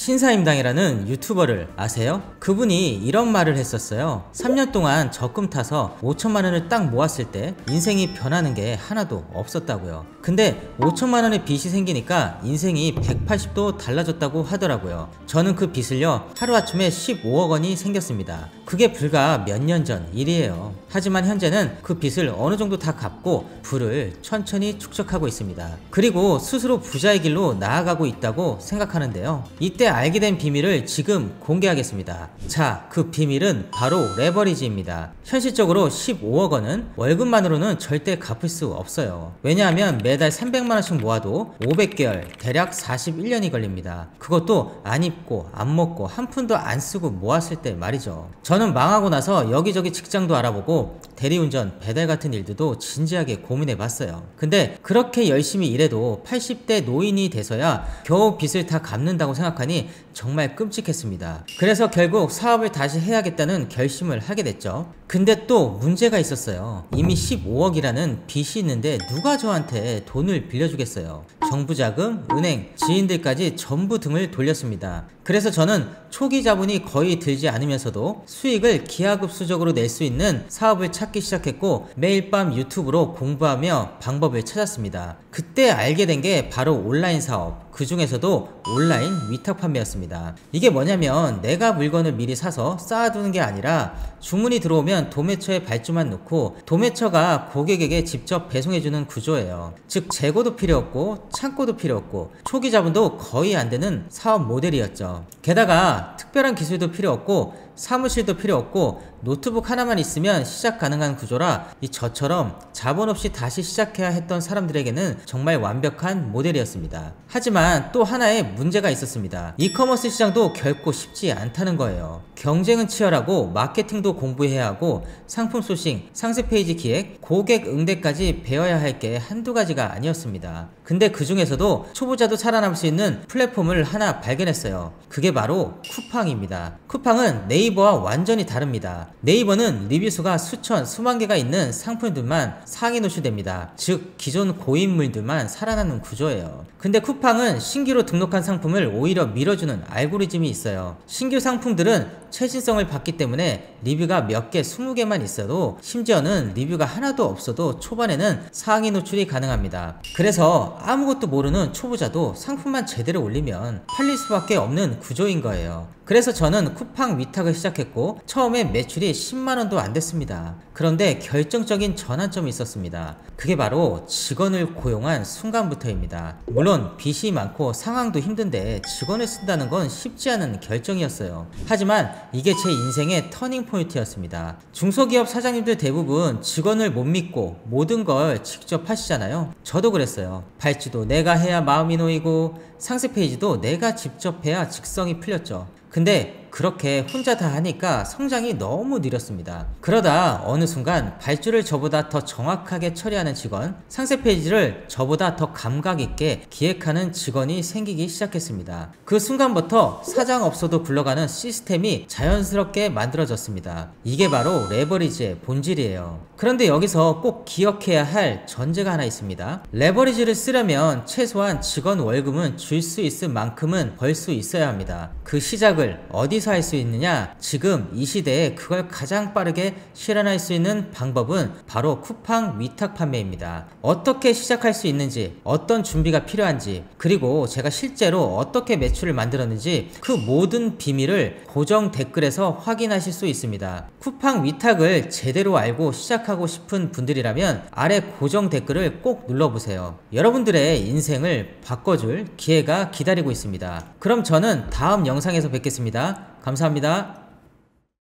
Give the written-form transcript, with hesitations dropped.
신사임당이라는 유튜버를 아세요? 그분이 이런 말을 했었어요. 3년 동안 적금 타서 5천만 원을 딱 모았을 때 인생이 변하는 게 하나도 없었다고요. 근데 5천만 원의 빚이 생기니까 인생이 180도 달라졌다고 하더라고요. 저는 그 빚을요 하루아침에 15억 원이 생겼습니다. 그게 불과 몇 년 전 일이에요. 하지만 현재는 그 빚을 어느 정도 다 갚고 부를 천천히 축적하고 있습니다. 그리고 스스로 부자의 길로 나아가고 있다고 생각하는데요. 이때 알게 된 비밀을 지금 공개하겠습니다. 자, 그 비밀은 바로 레버리지입니다. 현실적으로 15억 원은 월급만으로는 절대 갚을 수 없어요. 왜냐하면 매달 300만 원씩 모아도 500개월, 대략 41년이 걸립니다. 그것도 안 입고 안 먹고 한 푼도 안 쓰고 모았을 때 말이죠. 저는 망하고 나서 여기저기 직장도 알아보고 대리운전, 배달 같은 일들도 진지하게 고민해봤어요. 근데 그렇게 열심히 일해도 80대 노인이 돼서야 겨우 빚을 다 갚는다고 생각하니 정말 끔찍했습니다. 그래서 결국 사업을 다시 해야겠다는 결심을 하게 됐죠. 근데 또 문제가 있었어요. 이미 15억이라는 빚이 있는데 누가 저한테 돈을 빌려주겠어요. 정부 자금, 은행, 지인들까지 전부 등을 돌렸습니다. 그래서 저는 초기 자본이 거의 들지 않으면서도 수익을 기하급수적으로 낼 수 있는 사업을 찾기 시작했고 매일 밤 유튜브로 공부하며 방법을 찾았습니다. 그때 알게 된 게 바로 온라인 사업, 그 중에서도 온라인 위탁 판매였습니다. 이게 뭐냐면 내가 물건을 미리 사서 쌓아두는 게 아니라 주문이 들어오면 도매처에 발주만 놓고 도매처가 고객에게 직접 배송해주는 구조예요. 즉 재고도 필요 없고 창고도 필요 없고 초기 자본도 거의 안 되는 사업 모델이었죠. 게다가 특별한 기술도 필요 없고 사무실도 필요 없고 노트북 하나만 있으면 시작 가능한 구조라 저처럼 자본 없이 다시 시작해야 했던 사람들에게는 정말 완벽한 모델이었습니다. 하지만 또 하나의 문제가 있었습니다. 이커머스 시장도 결코 쉽지 않다는 거예요. 경쟁은 치열하고 마케팅도 공부해야 하고 상품 소싱, 상세 페이지 기획, 고객 응대까지 배워야 할 게 한두 가지가 아니었습니다. 근데 그 중에서도 초보자도 살아남을 수 있는 플랫폼을 하나 발견했어요. 그게 바로 쿠팡입니다. 쿠팡은 네이버와 완전히 다릅니다. 네이버는 리뷰수가 수천, 수만 개가 있는 상품들만 상위 노출됩니다. 즉 기존 고인물들만 살아남는 구조예요. 근데 쿠팡은 신규로 등록한 상품을 오히려 밀어주는 알고리즘이 있어요. 신규 상품들은 최신성을 받기 때문에 리뷰가 몇 개, 20개만 있어도 심지어는 리뷰가 하나도 없어도 초반에는 상위 노출이 가능합니다. 그래서 아무것도 모르는 초보자도 상품만 제대로 올리면 팔릴 수밖에 없는 구조인 거예요. 그래서 저는 쿠팡 위탁을 시작했고 처음에 매출이 10만원도 안 됐습니다. 그런데 결정적인 전환점이 있었습니다. 그게 바로 직원을 고용한 순간부터입니다. 물론 빚이 많고 상황도 힘든데 직원을 쓴다는 건 쉽지 않은 결정이었어요. 하지만 이게 제 인생의 터닝 포인트였습니다. 중소기업 사장님들 대부분 직원을 못 믿고 모든 걸 직접 하시잖아요. 저도 그랬어요. 발주도 내가 해야 마음이 놓이고 상세 페이지도 내가 직접 해야 직성이 풀렸죠. 근데 그렇게 혼자 다 하니까 성장이 너무 느렸습니다. 그러다 어느 순간 발주를 저보다 더 정확하게 처리하는 직원, 상세 페이지를 저보다 더 감각 있게 기획하는 직원이 생기기 시작했습니다. 그 순간부터 사장 없어도 굴러가는 시스템이 자연스럽게 만들어졌습니다. 이게 바로 레버리지의 본질이에요. 그런데 여기서 꼭 기억해야 할 전제가 하나 있습니다. 레버리지를 쓰려면 최소한 직원 월급은 줄 수 있을 만큼은 벌 수 있어야 합니다. 그 시작을 어디서 할 수 있느냐? 지금 이 시대에 그걸 가장 빠르게 실현할 수 있는 방법은 바로 쿠팡 위탁 판매입니다. 어떻게 시작할 수 있는지, 어떤 준비가 필요한지, 그리고 제가 실제로 어떻게 매출을 만들었는지 그 모든 비밀을 고정 댓글에서 확인하실 수 있습니다. 쿠팡 위탁을 제대로 알고 시작하고 싶은 분들이라면 아래 고정 댓글을 꼭 눌러보세요. 여러분들의 인생을 바꿔줄 기회가 기다리고 있습니다. 그럼 저는 다음 영상에서 뵙겠습니다. 감사합니다.